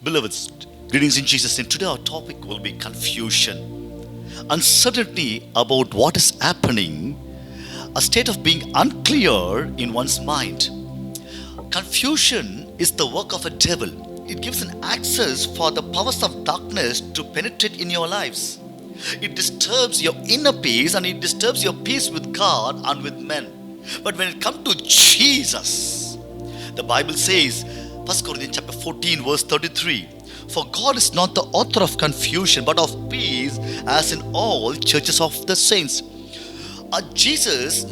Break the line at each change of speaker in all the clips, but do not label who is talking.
Beloveds, greetings in Jesus' name. Today our topic will be confusion. Uncertainty about what is happening, a state of being unclear in one's mind. Confusion is the work of a devil. It gives an access for the powers of darkness to penetrate in your lives. It disturbs your inner peace and it disturbs your peace with God and with men. But when it comes to Jesus, the Bible says, 1 Corinthians chapter 14 verse 33, for God is not the author of confusion but of peace, as in all churches of the saints. Jesus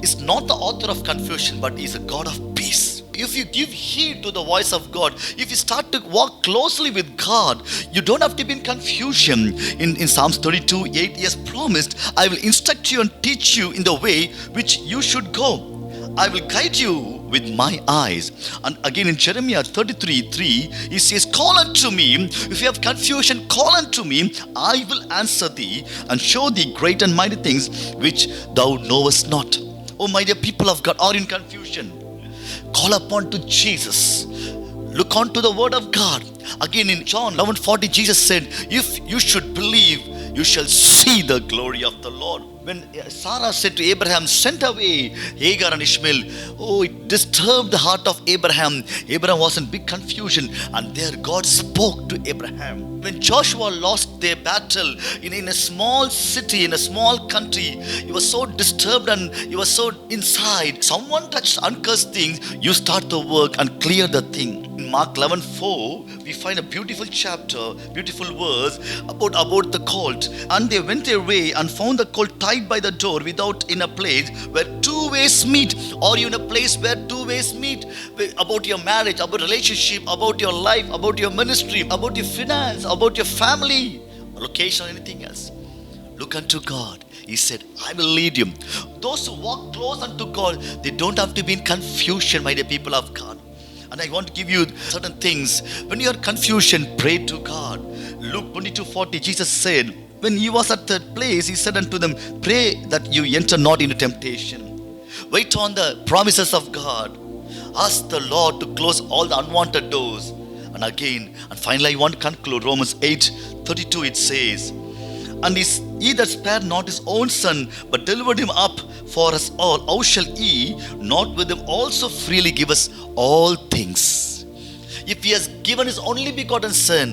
is not the author of confusion, but He is a God of peace. If you give heed to the voice of God, if you start to walk closely with God, you don't have to be in confusion. In Psalms 32, 8, He has promised, I will instruct you and teach you in the way which you should go. I will guide you with my eyes. And again in Jeremiah 33, 3, He says, call unto me. If you have confusion, call unto me. I will answer thee and show thee great and mighty things which thou knowest not. Oh my dear people of God, are in confusion? Call upon to Jesus. Look on to the word of God. Again in John 11:40, Jesus said, if you should believe, you shall see the glory of the Lord. When Sarah said to Abraham, send away Hagar and Ishmael, oh, it disturbed the heart of Abraham. Abraham was in big confusion, and there God spoke to Abraham. When Joshua lost their battle in a small city, in a small country, he was so disturbed and he was so inside. Someone touched uncursed things, you start the work and clear the thing. In Mark 11:4, we find a beautiful chapter, beautiful verse about the colt. And they went their way and found the colt tied by the door without in a place where two ways meet. Are you in a place where two ways meet? About your marriage, about relationship, about your life, about your ministry, about your finance, about your family, location, or anything else. Look unto God. He said, I will lead you. Those who walk close unto God, they don't have to be in confusion, my dear people of God. And I want to give you certain things. When you are in confusion, pray to God. Luke 22:40, Jesus said, when He was at that place, He said unto them, pray that you enter not into temptation. Wait on the promises of God. Ask the Lord to close all the unwanted doors. And again, and finally I want to conclude. Romans 8:32, it says, and He that spared not His own Son, but delivered Him up for us all, how shall He not with Him also freely give us all things? If He has given His only begotten Son,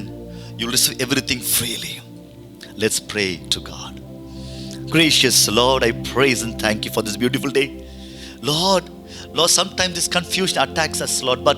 you will receive everything freely. Let's pray to God. Gracious Lord, I praise and thank You for this beautiful day. Lord, sometimes this confusion attacks us, Lord, but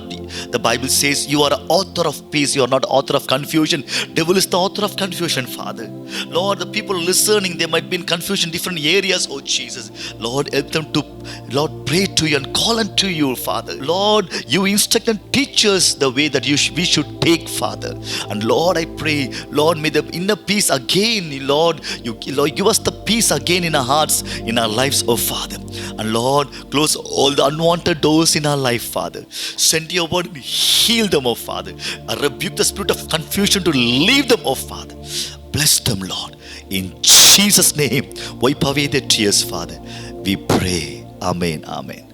the Bible says You are an author of peace. You are not author of confusion. Devil is the author of confusion, Father. Lord, the people listening, they might be in confusion in different areas, oh Jesus. Lord, help them to, Lord, pray to You and call unto You, Father. Lord, You instruct and teach us the way that we should take, Father. And Lord, I pray, Lord, may the inner peace again, Lord, You give us the peace again in our hearts, in our lives, oh Father. And Lord, close all the unwanted doors in our life, Father. Send Your word and heal them, oh Father. I rebuke the spirit of confusion to leave them, oh Father. Bless them, Lord. In Jesus' name, wipe away their tears, Father. We pray. Amen. Amen.